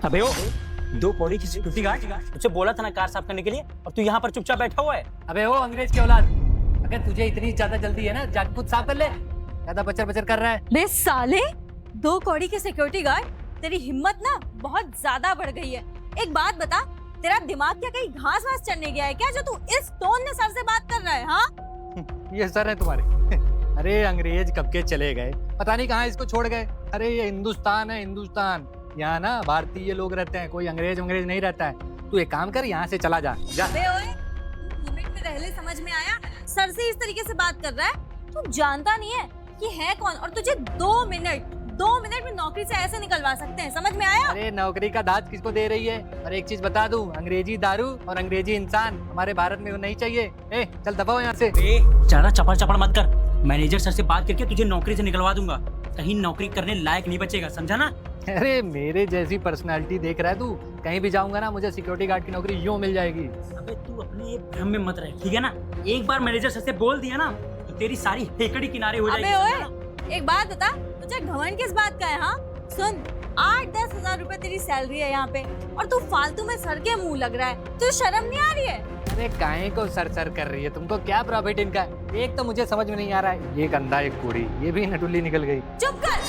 अबे ओ, 2 कौड़ी की सिक्योरिटी गार्ड, तुझे बोला था ना कार साफ करने के लिए, और तू यहाँ पर चुपचाप बैठा हुआ है। अबे ओ अंग्रेज की औलाद, अगर तुझे इतनी ज्यादा जल्दी है ना, जाके खुद साफ कर ले। ज्यादा बचर बचर कर रहा है। बे साले, 2 कौड़ी के सिक्योरिटी गार्ड, तेरी हिम्मत ना बहुत ज्यादा बढ़ गई है। एक बात बता, तेरा दिमाग क्या कहीं घास वास चढ़ने गया है क्या, जो तू इस टोन में सर से बात कर रहा है? हाँ, ये सर है तुम्हारे। अरे अंग्रेज कब के चले गए, पता नहीं कहाँ इसको छोड़ गए। अरे ये हिंदुस्तान है, हिंदुस्तान। यहाँ ना भारतीय लोग रहते हैं, कोई अंग्रेज नहीं रहता है। तू एक काम कर, यहाँ से चला जा। बे ओए, लिमिट में रह ले, समझ में आया? सर से इस तरीके से बात कर रहा है, तू जानता नहीं है कि है कौन, और तुझे 2 मिनट में नौकरी से ऐसे निकलवा सकते हैं, समझ में आया? अरे नौकरी का दाज किसको दे रही है? और एक चीज बता दूं, अंग्रेजी दारू और अंग्रेजी इंसान हमारे भारत में नहीं चाहिए। ए चल दबाओ यहाँ से। ज्यादा चपड़ मत कर, मैनेजर सर से बात करके तुझे नौकरी से निकलवा दूंगा। कहीं नौकरी करने लायक नहीं बचेगा, समझा ना? अरे मेरे जैसी पर्सनालिटी देख रहा है तू, कहीं भी जाऊंगा ना, मुझे सिक्योरिटी गार्ड की नौकरी यूं मिल जाएगी। अबे तू अपने ये भ्रम में मत रह, ठीक है ना? एक बार मैनेजर सर से बोल दिया ना, तो तेरी सारी हेकड़ी किनारे हो जाएगी। अबे ओए, एक बात बता, तुझे घमंड किस बात का है? हाँ सुन, 8-10 हजार रुपए तेरी सैलरी है यहाँ पे, और तू फालतू में सर के मुंह लग रहा है। तुझे शर्म नहीं आ रही है? अरे काहे को सर कर रही है, तुमको क्या प्रॉफिट इनका? एक तो मुझे समझ में नहीं आ रहा है, ये गंदा एक कुड़ी, ये भी नटुल्ली निकल गई। चुप कर,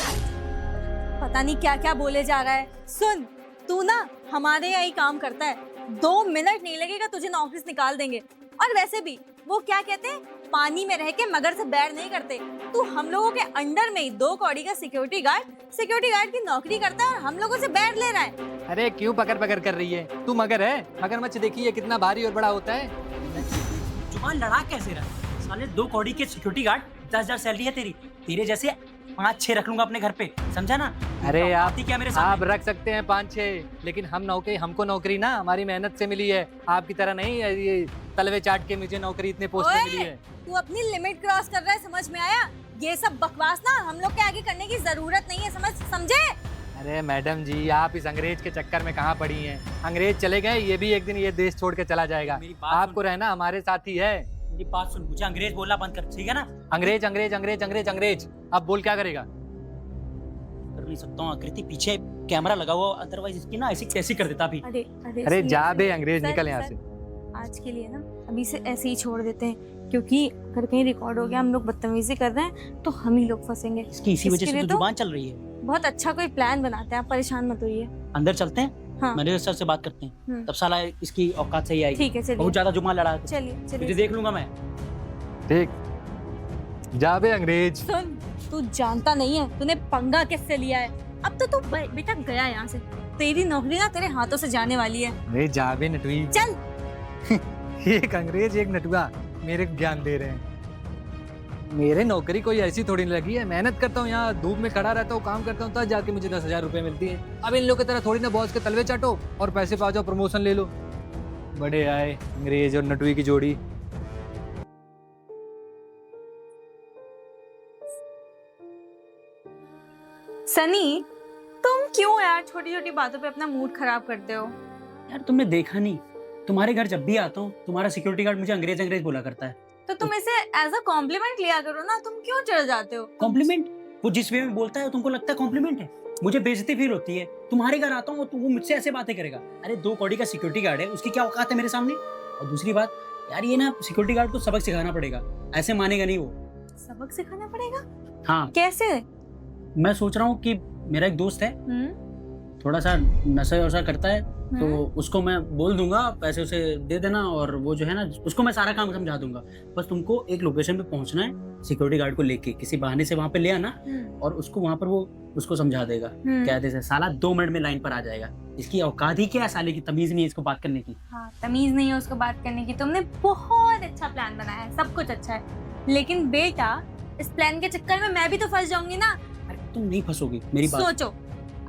पता नहीं क्या क्या बोले जा रहा है। सुन, तू ना हमारे यहाँ ही काम करता है, 2 मिनट नहीं लगेगा तुझे नौकरी से निकाल देंगे। और वैसे भी वो क्या कहते हैं, पानी में रह के मगर से बैर नहीं करते। तू हम लोगों के अंडर में ही 2 कौड़ी का सिक्योरिटी गार्ड की नौकरी करता है, और हम लोगों से बैर ले रहा है। अरे क्यों पकड़ कर रही है? तू मगर है, मगरमच्छ देखी है कितना भारी और बड़ा होता है। जुबान लड़ा कैसे रहा? साले 2 कौड़ी के सिक्योरिटी गार्ड, 10,000 सैलरी है तेरी। तेरे जैसे 5-6 रख लूंगा अपने घर पे, समझा ना? अरे आप क्या मेरे आप रख सकते हैं 5-6, लेकिन हमको नौकरी ना हमारी मेहनत से मिली है, आपकी तरह नहीं है ये तलवे चाट के मुझे नौकरी इतने पोस्ट में मिली है। तू अपनी लिमिट क्रॉस कर रहा है, समझ में आया? ये सब बकवास ना हम लोग के आगे करने की जरूरत नहीं है, समझे? अरे मैडम जी, आप इस अंग्रेज के चक्कर में कहाँ पड़ी हैं? अंग्रेज चले गए, ये भी एक दिन ये देश छोड़ के चला जाएगा। आपको रहना हमारे साथ ही है। मेरी बात सुन, मुझे अंग्रेज बोलना बंद कर, ठीक है ना? अंग्रेज अब बोल क्या करेगा? कर नहीं सकता हूँ आकृति, पीछे कैमरा लगा हुआ, अदरवाइज इसकी ना ऐसी कैसी कर देता अभी। अरे जा बे अंग्रेज, निकल यहाँ से। आज के लिए ना अभी से ऐसे ही छोड़ देते हैं, क्योंकि अगर कहीं रिकॉर्ड हो गया हम लोग बदतमीजी कर रहे हैं तो हम ही लोग फंसेंगे। इसकी इसी वजह से तो जुबान चल रही है। बहुत अच्छा कोई प्लान बनाते हैं, आप परेशान मत होइए। अंदर चलते हैं, हाँ। मैनेजर सर से बात करते हैं, तब साला इसकी औकात सही आएगी। ठीक है, चलिए। बहुत ज्यादा जुबान लड़ा है, चलिए तुझे देख लूंगा मैं। ठीक, जा बे अंग्रेज। सुन, तू जानता नहीं है तूने पंगा किससे लिया है। अब तो तू बेटा गया यहाँ से, तेरी नौकरी ना तेरे हाथों से जाने वाली है। अरे जा बे नटुई। चल। एक अंग्रेज एक नटुआ मेरे को ज्ञान दे रहे हैं। मेरे नौकरी कोई ऐसी थोड़ी नहीं लगी है, मेहनत करता हूँ, यहाँ धूप में खड़ा रहता हूँ, काम करता हूँ, तब जाके मुझे 10,000 रुपए मिलती है। अब इन लोगों की तरह थोड़ी ना बॉस के तलवे चाटो और पैसे पा जाओ, प्रमोशन ले लो। बड़े आए अंग्रेज और नटुई की जोड़ी। सनी, तुम क्यों यार छोटी छोटी बातों पे अपना मूड खराब करते हो? यार तुमने देखा नहीं, तुम्हारे घर जब भी आता हूँ तुम्हारा सिक्योरिटी गार्ड मुझे अंग्रेज बोला करता है। तो तुम इसे एज अ कॉम्प्लीमेंट लिया करो ना, तुम क्यों चढ़ जाते हो? कॉम्प्लीमेंट? वो जिस वे में बोलता है तुमको लगता है कॉम्प्लीमेंट है? मुझे बेइज्जती फील होती है। तुम्हारे घर आता हूँ तो वो मुझसे ऐसे बातें करेगा। अरे 2 कौड़ी का सिक्योरिटी गार्ड है, उसकी क्या औकात है मेरे सामने? और दूसरी बात यार, ये ना सिक्योरिटी गार्ड को सबक सिखाना पड़ेगा, ऐसे मानेगा नहीं वो। सबक सिखाना पड़ेगा? हाँ। कैसे? मैं सोच रहा हूँ कि मेरा एक दोस्त है, थोड़ा सा नशा वशा करता है, तो उसको मैं बोल दूंगा, पैसे उसे दे देना, और वो जो है ना उसको मैं सारा काम समझा दूंगा। बस तुमको एक लोकेशन पे पहुंचना है, सिक्योरिटी गार्ड को लेके किसी बहाने से वहां पे ले आना, और उसको वहां पर वो उसको समझा देगा। कहते हैं साला 2 मिनट में लाइन पर आ जाएगा। इसकी औकात ही क्या है, साले की तमीज नहीं है इसको बात करने की। हाँ, तमीज नहीं है उसको बात करने की। तुमने बहुत अच्छा प्लान बनाया है, सब कुछ अच्छा है, लेकिन बेटा इस प्लान के चक्कर में मैं भी तो फंस जाऊंगी ना। अरे तुम नहीं फंसोगी, मेरी बात सोचो,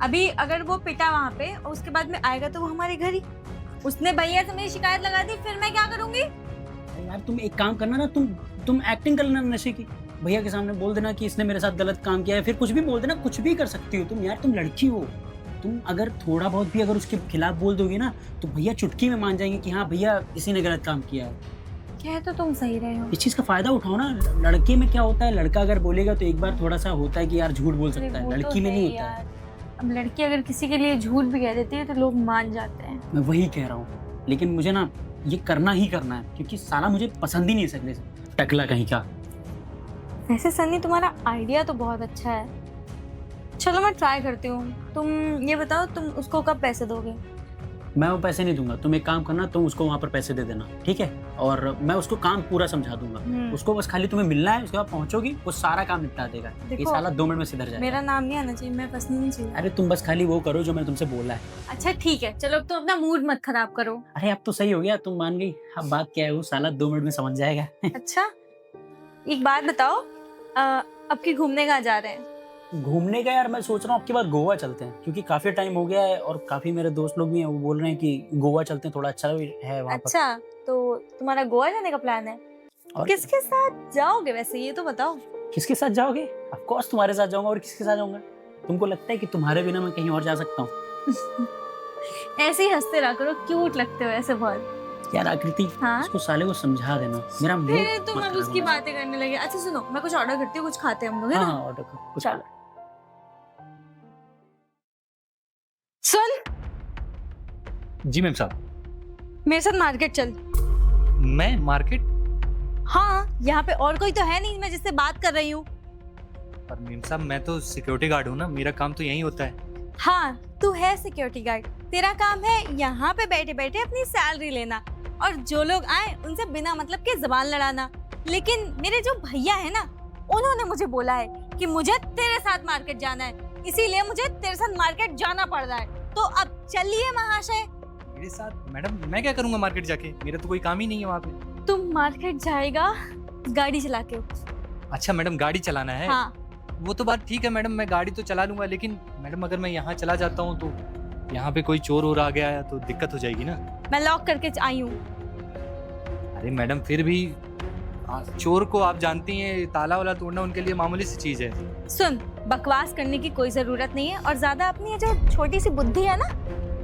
अभी अगर वो पिटा वहाँ पे और उसके बाद में आएगा तो वो हमारे घर ही, उसने भैया से मेरी शिकायत लगा दी, फिर मैं क्या करूंगी? यार तुम एक काम करना ना, तुम एक्टिंग कर लेना नशे की, भैया के सामने बोल देना कि इसने मेरे साथ गलत काम किया है, फिर कुछ भी बोल देना, कुछ भी कर सकती हो तुम। यार तुम लड़की हो, तुम अगर थोड़ा बहुत भी अगर उसके खिलाफ बोल दोगे ना तो भैया चुटकी में मान जाएंगे कि हाँ भैया किसी ने गलत काम किया है। कह तो तुम सही रहे हो। इस चीज का फायदा उठाओ ना। लड़के में क्या होता है, लड़का अगर बोलेगा तो एक बार थोड़ा सा होता है कि यार झूठ बोल सकता है, लड़की में नहीं होता है। अब लड़की अगर किसी के लिए झूठ भी कह देती है तो लोग मान जाते हैं। मैं वही कह रहा हूँ, लेकिन मुझे ना ये करना ही करना है, क्योंकि साला मुझे पसंद ही नहीं है सकने से, टकला कहीं का। वैसे सन्नी तुम्हारा आइडिया तो बहुत अच्छा है, चलो मैं ट्राई करती हूँ। तुम ये बताओ, तुम उसको कब पैसे दोगे? मैं वो पैसे नहीं दूंगा, तुम एक काम करना, तुम उसको वहाँ पर पैसे दे देना, ठीक है? और मैं उसको काम पूरा समझा दूंगा, उसको बस खाली तुम्हें मिलना है, उसके बाद पहुंचोगी, वो सारा काम निपटा देगा। ये देखो, साला 2 मिनट में सिधर जाएगा। मेरा नाम नहीं आना चाहिए, मैं फंसनी नहीं चाहिए। अरे तुम बस खाली वो करो जो मैं तुमसे बोला है। अच्छा ठीक है, चलो अब तो अपना मूड मत खराब करो। अरे अब तो सही हो गया, तुम मान गई। अब बात क्या है, वो साला 2 मिनट में समझ जाएगा। अच्छा एक बात बताओ, अब की घूमने कहाँ जा रहे हैं? घूमने का यार मैं सोच रहा हूँ अब की बार गोवा चलते हैं, क्योंकि काफी टाइम हो गया है और काफी मेरे दोस्त लोग भी हैं, वो बोल रहे हैं कि गोवा चलते हैं, थोड़ा अच्छा भी है वहाँ पर। अच्छा तो तुम्हारा गोवा जाने का प्लान है? और किसके साथ जाओगे वैसे, ये तो बताओ। किसके साथ जाओगे? ऑफ कोर्स तुम्हारे साथ जाऊंगा, और किसके साथ जाऊंगा? तुमको लगता है कि तुम्हारे बिना मैं कहीं और जा सकता हूँ? ऐसे ही हंसते रहा करो, क्यूट लगते हो ऐसे बहुत। यार आकृति, हाँ? उसको साले को समझा देना, मेरा मूड फिर तुम मत अब खराब उसकी होना। बातें करने लगे। अच्छा सुनो, मैं कुछ ऑर्डर करती हूँ, कुछ खाते हैं हम लोग, है हाँ ना? हाँ, ऑर्डर करो कुछ। चलो। सुन, जी मैम साहब। मेरे साथ मार्केट चल। मैं मार्केट? हाँ, यहाँ पे और कोई तो है नहीं मैं जिससे बात कर रही हूँ। पर मैम साहब मैं तो सिक्योरिटी गार्ड हूँ ना, मेरा काम तो यही होता है। हाँ, तू है सिक्योरिटी गार्ड, तेरा काम है यहाँ पे बैठे बैठे अपनी सैलरी लेना और जो लोग आए उनसे बिना मतलब के जबान लड़ाना। लेकिन मेरे जो भैया है ना, उन्होंने मुझे बोला है कि मुझे तेरे साथ मार्केट जाना है, इसीलिए मुझे तेरे साथ मार्केट जाना पड़ रहा है। तो अब चलिए महाशय। मेरे साथ? मैडम मैं क्या करूँगा मार्केट जाके, मेरा तो कोई काम ही नहीं है वहाँ पे। तुम मार्केट जाएगा गाड़ी चला के। अच्छा मैडम गाड़ी चलाना है? हाँ। वो तो बात ठीक है मैडम, मैं गाड़ी तो चला लूंगा, लेकिन मैडम अगर मैं यहाँ चला जाता हूँ तो यहाँ पे कोई चोर और आ गया तो दिक्कत हो जाएगी ना। मैं लॉक करके आई हूँ। अरे मैडम फिर भी चोर को आप जानती हैं, ताला वाला तोड़ना उनके लिए मामूली सी चीज है। सुन, बकवास करने की कोई जरूरत नहीं है और ज्यादा अपनी ये जो छोटी सी बुद्धि है ना,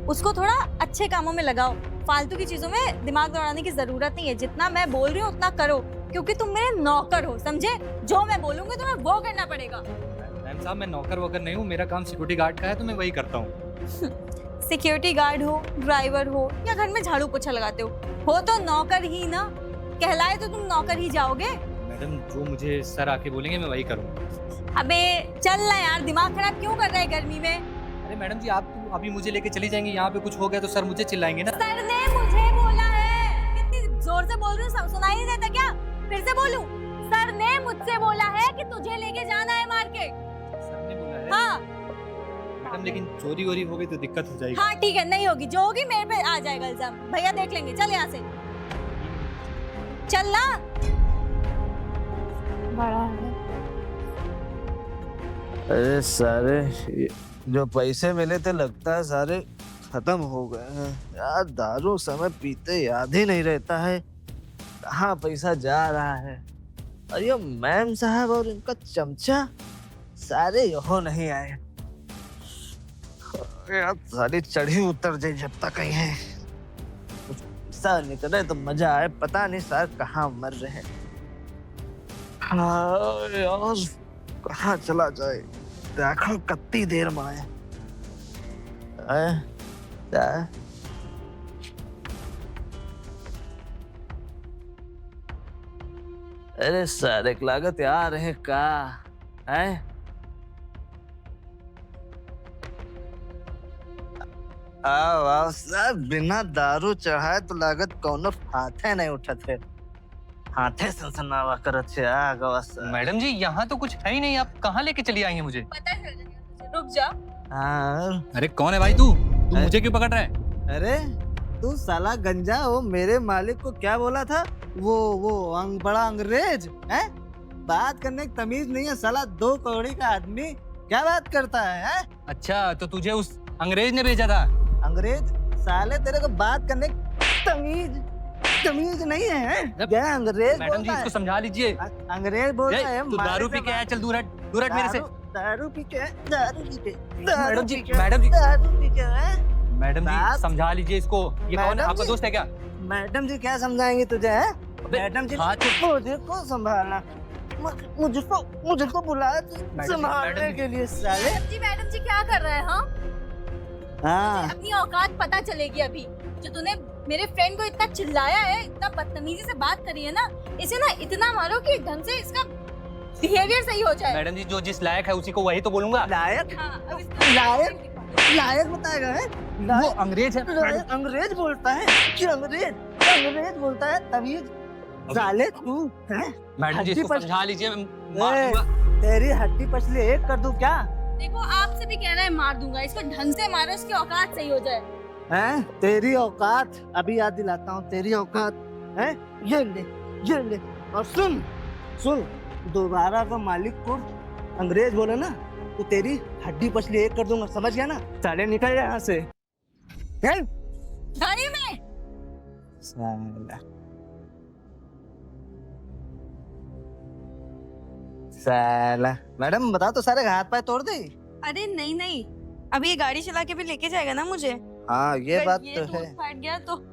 उसको थोड़ा अच्छे कामों में लगाओ। फालतू की चीजों में दिमाग दौड़ाने की जरूरत नहीं है। जितना मैं बोल रही हूँ उतना करो, क्योंकि तुम मेरे नौकर हो, समझे? जो मैं बोलूंगी तुम्हें वो करना पड़ेगा। मैम साहब मैं नौकर वोकर नहीं हूँ, मेरा काम सिक्योरिटी गार्ड का है तो मैं वही करता हूँ। सिक्योरिटी गार्ड हो, ड्राइवर हो या घर में झाड़ू पोछा लगाते हो तो नौकर ही ना। कहलाए तो तुम नौकर ही जाओगे। मैडम जो मुझे सर आके बोलेंगे मैं वही करूँगा। अबे चल ना यार, दिमाग खराब क्यों कर रहा है गर्मी में? अरे मैडम जी आप तो अभी मुझे लेके चली जाएंगी, यहाँ पे कुछ हो गया तो सर मुझे चिल्लाएंगे ना। सर ने मुझे बोला है। कितनी जोर से बोल रही हूँ, सुनाई नहीं देता क्या? फिर से बोलूं? सर ने मुझसे बोला है कि तुझे लेके जाना है मार्केट। सर ने बोला है? हाँ। मैडम लेकिन चोरी वोरी हो गई तो दिक्कत हो जाएगी। हाँ ठीक है, नहीं होगी, जो होगी मेरे पे आ जाएगा इल्जाम। भैया देख लेंगे, चल यहाँ से चल ना। बड़ा है। अरे सारे जो पैसे मिले थे लगता है सारे खत्म हो गए हैं यार। दारू समय पीते याद ही नहीं रहता है कहाँ पैसा जा रहा है। और ये मैम साहब और इनका चमचा सारे यहाँ नहीं आए यार। सारी चढ़ी उतर जाए जब तक कहीं है, कुछ पैसा निकले तो मजा आए। पता नहीं सर कहाँ मर रहे हैं। हाँ यार कहाँ चला जाए, देखो कितनी देर में आए। अरे सारे लागत यार है का है। आओ सर, बिना दारू चढ़ाए तो लागत कौनो हाथे नहीं उठत है। हाथे सनसनावा करत है आगवा सर। मैडम जी यहाँ तो कुछ है ही नहीं, आप कहाँ लेके चली आई हैं मुझे? पता चल जाएगा तुझे, रुक जा। हाँ। अरे कौन है भाई तू मुझे क्यों पकड़ रहा है? अरे तू साला गंजा, वो मेरे मालिक को क्या बोला था? वो बड़ा अंग्रेज है, बात करने की तमीज नहीं है साला। 2 कौड़ी का आदमी क्या बात करता है? अच्छा तो तुझे उस अंग्रेज ने भेजा था? अंग्रेज साले तेरे को बात करने की तमीज नहीं है? क्या अंग्रेज मैडम जी बोलता इसको है? समझा लीजिए। अंग्रेज बोलता है तू दारू पी के आया, चल दूर हट मेरे से। दारू पी के मैडम जी दारू पी के है? मैडम जी बात- समझा लीजिए इसको। ये कौन है, मैडम आपका जी- दोस्त है क्या? मैडम जी क्या समझाएंगे तुझे है? मैडम जी हाँ, मुझे को संभालना, मुझको बुलाया मैडम जी, संभालने मैडम जी। के लिए साले। जी मैडम जी क्या क्या कर रहा है? हाँ, हाँ अपनी औकात पता चलेगी अभी। जो तूने मेरे फ्रेंड को इतना चिल्लाया है, इतना बदतमीजी से बात करी है ना, इसे ना इतना मारो कि ढंग से इसका बिहेवियर सही हो जाए। मैडम जी जो जिस लायक है उसी को वही तो बोलूंगा। लायक हाँ, अब इसका लायक? लायक बताएगा है? वो अंग्रेज है लायक अंग्रेज बोलता है कि अंग्रेज बोलता है तमीज। साले तू हैं? मैडम जी हड्डी इसको पर- समझा लीजिए, मैं मार ए, दूंगा। तेरी हड्डी पसली एक कर दूं क्या? देखो, आपसे भी कह रहा है मार दूंगा। इसको ढंग से मारो, इसकी औकात सही हो जाए। हैं? तेरी औकात अभी याद दिलाता हूँ। तेरी औकात है ये ले। और सुन दोबारा अगर मालिक को अंग्रेज बोले ना तो तेरी हड्डी पसली एक कर दूंगा, समझ गया ना? साले निकल जा यहाँ से। हैं? गाड़ी में साला मैडम बता तो, सारे हाथ पाए तोड़ दे। अरे नहीं, अभी ये गाड़ी चला के भी लेके जाएगा ना मुझे। हाँ ये अगर बात ये तो टूट है। फट गया तो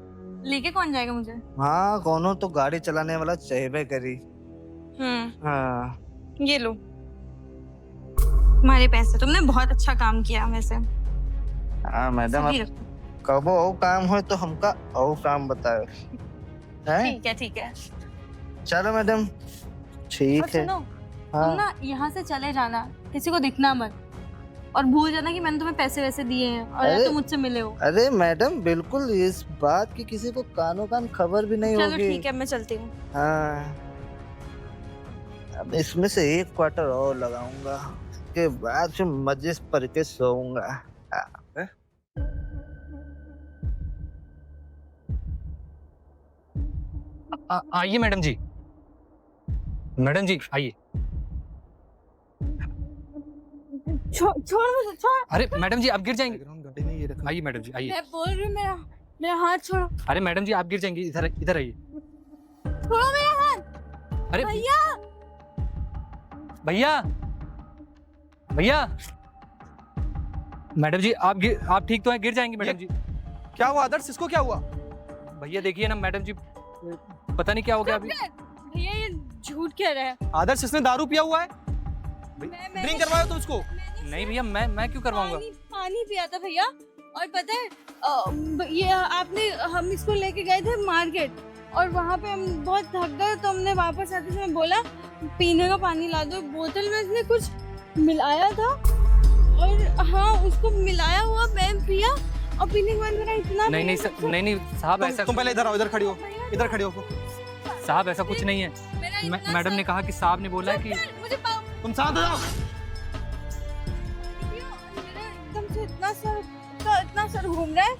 लेके कौन जाएगा मुझे? हाँ कौनो तो गाड़ी चलाने वाला चाहिए करी। हाँ ये लो तुम्हारे पैसे। तुमने बहुत अच्छा काम किया वैसे। हाँ मैडम, सभी अब रखो। कबो और काम हो तो हमका और काम बताओ। हैं? ठीक है। चलो मैडम और ठीक है। सुनो, तुम हाँ ना यहाँ से चले जाना, किसी को दिखना मत, और भूल जाना कि मैंने तुम्हें पैसे वैसे दिए हैं और या अरे- तुम मुझसे मिले हो। अरे मैडम बिल्कुल इस बात की किसी को कानो कान खबर भी नहीं चलो होगी। ठीक है, मैं चलती हूँ। हाँ अब इसमें से एक क्वार्टर और लगाऊंगा, उसके बाद फिर मजे से पढ़ के सोऊंगा। हाँ। आइए मैडम जी आइए। छोड़ मुझे, छोड़। अरे मैडम जी आप गिर जाएंगे। आइए मैडम जी आइए। मैं बोल रही हूँ, मेरा हाथ छोड़ो। अरे मैडम जी आप गिर जाएंगी, इधर आइए। छोड़ो मेरा हाथ। अरे भैया, भैया मैडम जी आप ठीक तो हैं? गिर जाएंगी मैडम जी। क्या हुआ आदर्श, इसको क्या हुआ? भैया देखिए ना मैडम जी, पता नहीं क्या हो गया अभी। भैया ये झूठ कह रहा है। आदर्श इसने दारू पिया हुआ है, मैंने- ड्रिंक करवाया तो इसको। मैंने नहीं भैया मैं क्यों करवाऊंगा? पानी पिया था भैया। और पता है ये आपने, हम इसको लेके गए थे मार्केट, और वहाँ पे हम बहुत थक गए तो हमने वापस आते समय बोला पीने का पानी ला दो। बोतल में इसने कुछ मिलाया था, और हाँ उसको मिलाया हुआ मैं पिया, और पीने के बाद मेरा इतना नहीं साहब ऐसा तुम पहले इधर आओ, इधर खड़ी हो, इधर खड़ी हो। साहब ऐसा कुछ नहीं है। मैडम ने कहा कि साहब ने बोला कि मुझे तुम साथ जाओ। मेरा एकदम से इतना सर घूम रहा है,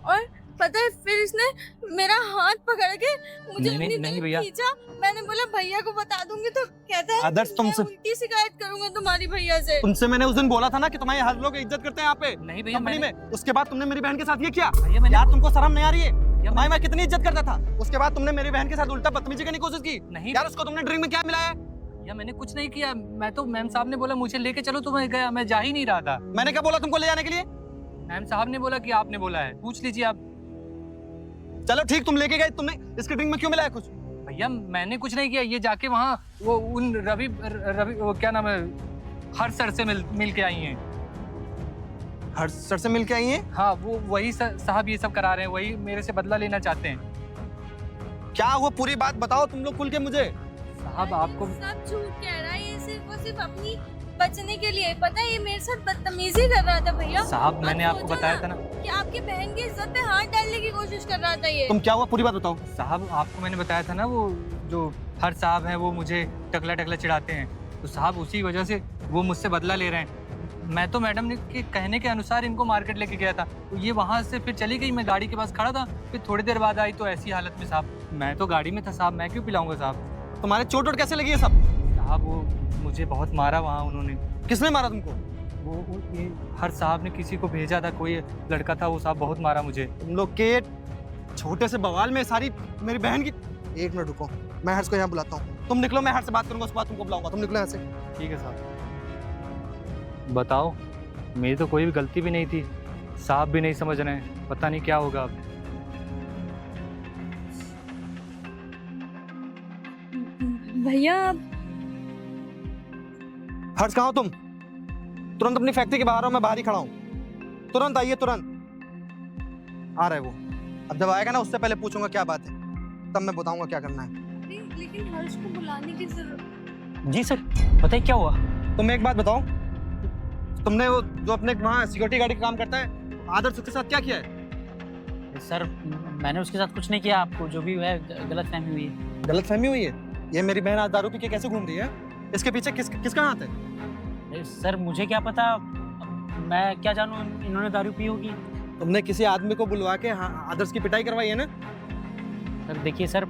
और पता है फिर इसने मेरा हाथ पकड़ के मुझे नहीं, अपनी नहीं तरफ भैया। खींचा। मैंने बोला भैया को बता दूंगी, तो कहता है आदर्श, मैं तुमसे- उल्टी शिकायत करूंगा तुम्हारी भैया से। तुमसे मैंने उस दिन बोला था ना कि तुम्हारे हर लोग इज्जत करते हैं यहाँ पे नहीं भैया कंपनी मैंने- में। उसके बाद तुमने मेरी बहन के साथ ये किया। भैया मैंने यार तुमको शर्म नहीं आ रही है? भैया, भाई मैं कितनी इज्जत करता था, उसके बाद तुमने मेरी बहन के साथ उल्टा बदतमीजी करने की कोशिश की। नहीं यार उसको तुमने ड्रिंक में क्या मिलाया है? भैया मैंने कुछ नहीं किया। मैं तो मैम साहब ने बोला मुझे लेके चलो, तो मैं गया, मैं जा ही नहीं रहा था। मैंने क्या बोला तुमको ले जाने के लिए? मैम साहब ने बोला कि आपने बोला है, पूछ लीजिए आप। चलो ठीक, तुम लेके गए, तुमने इसके ड्रिंक में क्यों मिलाया कुछ? भैया मैंने कुछ नहीं किया। ये जाके वहाँ वो उन रवि वो क्या नाम है, हर सर से मिल के आई हैं। हर सर से मिल के आई हैं? हाँ वो वही साहब ये सब करा रहे हैं, वही मेरे से बदला लेना चाहते हैं। क्या हुआ, पूरी बात बताओ तुम लोग खुल के मुझे। साहब आपको सब झूठ कह रहा है ये, सिर्फ अपनी बचने के लिए। पता है ये मेरे साथ बदतमीजी कर रहा था भैया। साहब आप मैंने आपको सोचो बताया ना था ना। कि आपकी बहन की इज्जत पे हाथ डालने की कोशिश कर रहा था ये। तुम क्या हुआ, पूरी बात बताओ। साहब आपको मैंने बताया था ना, वो जो हर साहब हैं वो मुझे टकला चिढ़ाते हैं, तो साहब उसी वजह से वो मुझसे बदला ले रहे हैं। मैं तो मैडम ने के कहने के अनुसार इनको मार्केट लेके गया था, तो ये वहाँ से फिर चली गई। मैं गाड़ी के पास खड़ा था, फिर थोड़ी देर बाद आई तो ऐसी हालत में साहब, मैं तो गाड़ी में था साहब, मैं क्यों पिलाऊंगा साहब? तुम्हारे चोट वोट कैसे लगी है सब? साहब वो मुझे बहुत मारा वहाँ उन्होंने। किसने मारा तुमको? ये हर साहब ने किसी को भेजा था, कोई लड़का था, वो साहब बहुत मारा मुझे। तुम लोग के छोटे से बवाल में सारी मेरी बहन की। एक मिनट रुको, मैं हर्ष को यहाँ बुलाता हूँ। तुम निकलो, मैं हर्ष से बात करूंगा, उसके बाद तुमको बुलाऊंगा। तुम निकलो यहाँ से। ठीक है साहब। बताओ, मेरी तो कोई भी गलती भी नहीं थी, साहब भी नहीं समझ रहे हैं, पता नहीं क्या होगा अब। भैया हर्ष कहाँ हो तुम तुरंत अपनी फैक्ट्री के बाहर हो, मैं बाहर ही खड़ा हूँ, तुरंत आइए, तुरंत। आ रहा है वो, अब जब आएगा ना उससे पहले पूछूंगा क्या बात है, तब मैं बताऊंगा क्या करना है। लेकिन हर्ष को बुलाने की जरूरत। जी सर, बताइए क्या हुआ। तुम एक बात बताओ, तुमने वो जो अपने वहाँ सिक्योरिटी गार्ड का काम करता है आदर्श के साथ क्या किया है? सर मैंने उसके साथ कुछ नहीं किया, आपको जो भी है गलत फहमी हुई है। गलत फहमी हुई है? ये मेरी बहन आज दारू पी के कैसे घूम रही है? इसके पीछे किसका हाथ है? सर मुझे क्या पता, मैं क्या जानूँ इन्होंने दारू पी होगी। तुमने किसी आदमी को बुलवा के आदर्श की पिटाई करवाई है ना? सर देखिए सर,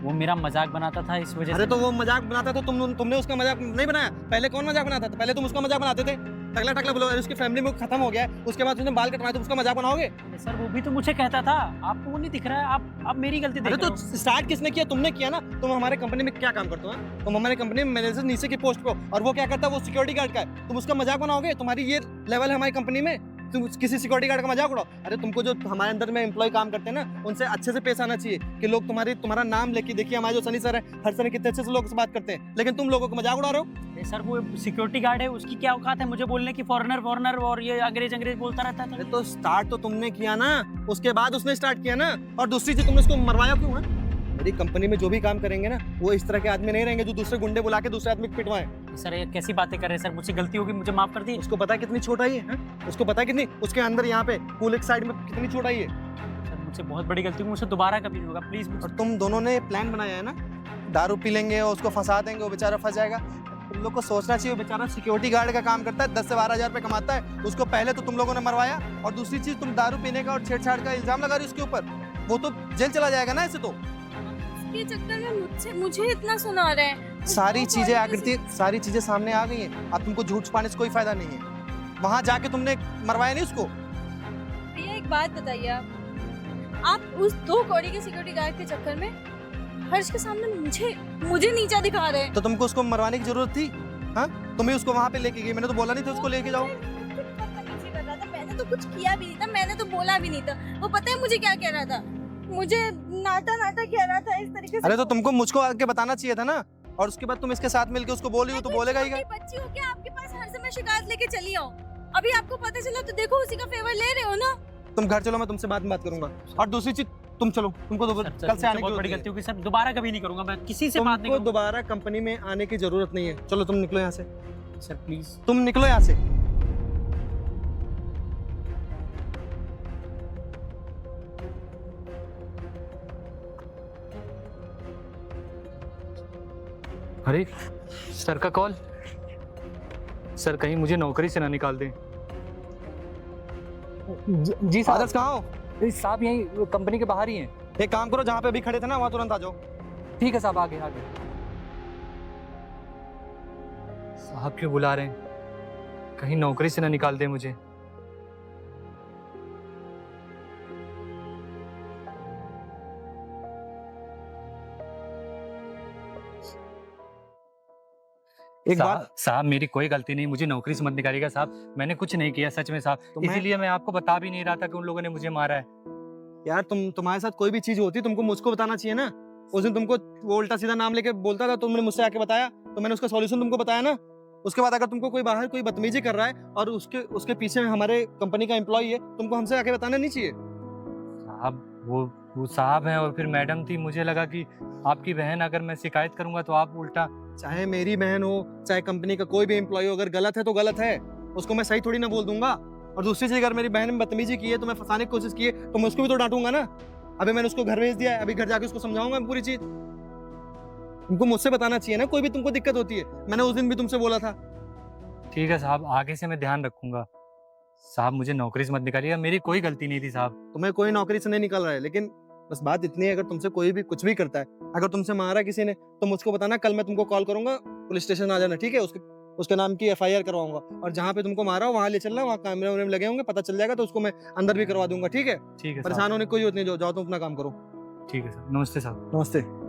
वो मेरा मजाक बनाता था, इस वजह अरे से। तो वो मजाक बनाता तो तुमने उसका मजाक नहीं बनाया? पहले कौन मजाक बनाता था? पहले तुम उसका मजाक बनाते थे, टकला टकला बोलो, उसकी फैमिली में खत्म हो गया है, उसके बाद उसने बाल कटवाए तो उसका मजाक बनाओगे? सर वो भी तो मुझे कहता था, आपको वो नहीं दिख रहा है, आप मेरी गलती देख अरे रहे तो हो। स्टार्ट किसने किया? तुमने किया ना। तुम हमारे कंपनी में क्या काम करते हो? हाँ? तुम हमारे कंपनी में मैनेजर नीचे की पोस्ट पे हो, और वो क्या करता है? वो सिक्योरिटी गार्ड का है, तुम उसका मजाक बनाओगे? तुम्हारी ये लेवल है हमारी कंपनी में, तुम किसी सिक्योरिटी गार्ड का मजाक उड़ाओ? अरे तुमको जो हमारे अंदर में एम्प्लॉय काम करते हैं ना, उनसे अच्छे से पेश आना चाहिए कि लोग तुम्हारा नाम लेके, देखिए हमारे जो सनी सर है, हर सर कितने अच्छे से लोगों से बात करते हैं, लेकिन तुम लोगों को मजाक उड़ा रहे हो। अरे सर वो सिक्योरिटी गार्ड है, उसकी क्या औकात है मुझे बोलने की, फॉरेनर फॉरेनर और ये अंग्रेज बोलता रहता था। अरे तो स्टार्ट तो तुमने किया ना, उसके बाद उसने स्टार्ट किया ना। और दूसरी चीज, तुमने उसको मरवाया क्यों है? मेरी कंपनी में जो भी काम करेंगे ना, वो इस तरह के आदमी नहीं रहेंगे जो दूसरे गुंडे बुला के दूसरे आदमी को पिटवाएं। सर ये कैसी बातें कर रहे हैं सर, मुझसे गलती होगी, मुझे माफ कर दी। उसको पता है कितनी छोटा ही है? उसको पता है कितनी उसके अंदर यहाँ पे कूल एक साइड में कितनी छोटा ही है? सर मुझसे बहुत बड़ी गलती हुई, मुझसे दोबारा कभी नहीं होगा, प्लीज। और तुम दोनों ने प्लान बनाया है ना, दारू पी लेंगे और उसको फंसा देंगे, वो बेचारा फंस जाएगा। तुम लोग को सोचना चाहिए, वो बेचारा सिक्योरिटी गार्ड का काम करता है, 10 से 12 हज़ार रुपये कमाता है, उसको पहले तो तुम लोगों ने मरवाया, और दूसरी चीज तुम दारू पीने का और छेड़छाड़ का इल्जाम लगा रही हो उसके ऊपर। वो तो जेल चला जाएगा ना ऐसे तो। इसके चक्कर में मुझे इतना सुना रहे हैं। सारी चीजें आकृति, सारी चीजें सामने आ गई हैं, अब तुमको झूठ छुपाने से कोई फायदा नहीं है। वहां जाके तुमने मरवाया नहीं उसको। भैया एक बात बताइए, आप उस 2 कौड़ी के सिक्योरिटी गार्ड के चक्कर में हर्ष के सामने मुझे नीचा दिखा रहे हैं। तो तुमको उसको मरवाने की जरूरत थी? हाँ, तुम ही उसको वहां पे लेके गई, मैंने तो बोला नहीं था उसको लेके जाओ। बदतमीजी कर रहा था, मैंने तो कुछ किया भी नहीं था, मैंने तो बोला भी नहीं था। वो पता है मुझे क्या कह रहा था? मुझे नाटा नाटा कह रहा था इस तरीके से। अरे तो तुमको मुझको आके बताना चाहिए था ना, और उसके बाद तुम इसके साथ मिलके उसको बोल रही हो तो बोलेगा ही। बच्ची हो क्या आपके पास हर समय शिकायत लेके चली आओ? अभी आपको पता चला तो देखो उसी का फेवर ले रहे हो ना। तुम घर चलो, मैं तुमसे बाद में बात करूंगा। और दूसरी चीज, तुम चलो, तुमको कल से आने की बहुत बड़ी जरूरत गलती होगी सर, दोबारा कभी नहीं करूंगा, मैं किसी से बात नहीं तुमको करूंगा। दोबारा कंपनी में आने की जरूरत नहीं है। चलो तुम निकलो यहाँ से, सर प्लीज। तुम निकलो यहाँ से। अरे सर का कॉल। सर कहीं मुझे नौकरी से ना निकाल दें। जी साहब। आदर्श कहाँ हो? साहब यहीं कंपनी के बाहर ही हैं। एक काम करो, जहाँ पे अभी खड़े थे ना वहाँ तुरंत आ जाओ। ठीक है साहब, आगे आगे। साहब क्यों बुला रहे हैं? कहीं नौकरी से ना निकाल दे मुझे। एक बात, साहब मेरी कोई गलती नहीं, मुझे नौकरी से मत निकालिएगा साहब, मैंने कुछ नहीं किया सच में साहब, इसीलिए मैं आपको बता भी नहीं रहा था कि उन लोगों ने मुझे मारा है। यार तुम्हारे साथ कोई भी चीज होती तुमको मुझको बताना चाहिए ना। उस दिन तुमको वो उल्टा सीधा नाम लेके बोलता था, तुमने मुझसे आके बताया तो मैंने उसका सॉल्यूशन तुमको बताया ना। उसके बाद अगर तुमको कोई बाहर कोई बदतमीजी कर रहा है और उसके पीछे हमारे कंपनी का एम्प्लॉय है, तुमको हमसे आके बताना नहीं चाहिए। साहब वो साहब हैं और फिर मैडम थी, मुझे लगा कि आपकी बहन, अगर मैं शिकायत करूंगा तो आप उल्टा। चाहे मेरी बहन हो, चाहे कंपनी का कोई भी एम्प्लॉय हो, अगर गलत है तो गलत है, उसको मैं सही थोड़ी ना बोल दूंगा। और दूसरी चीज, अगर मेरी बहन ने बदतमीजी की है तो मैं फंसाने की कोशिश की है तो मैं उसको भी तो डांटूंगा ना। अभी मैंने उसको घर भेज दिया है, अभी घर जाके उसको समझाऊंगा पूरी चीज। तुमको मुझसे बताना चाहिए ना, कोई भी तुमको दिक्कत होती है। मैंने उस दिन भी तुमसे बोला था। ठीक है साहब, आगे से मैं ध्यान रखूंगा। साहब मुझे नौकरी से मत निकालिएगा, मेरी कोई गलती नहीं थी साहब। तुम्हें कोई नौकरी से नहीं निकल रहा है, लेकिन बस बात इतनी है, अगर तुमसे कोई भी कुछ भी करता है, अगर तुमसे मारा किसी ने तो मुझको बताना, कल मैं तुमको कॉल करूंगा, पुलिस स्टेशन आ जाना, ठीक है? उसके नाम की FIR करवाऊंगा, और जहाँ पे तुमको मारा हो वहाँ ले चलना, वहाँ कैमरे वैमरे लगे होंगे, पता चल जाएगा तो उसको मैं अंदर भी करवा दूंगा, ठीक है? ठीक है परेशान होने की कोई जरूरत नहीं, जाओ तुम अपना काम करो। ठीक है सर, नमस्ते साहब। नमस्ते।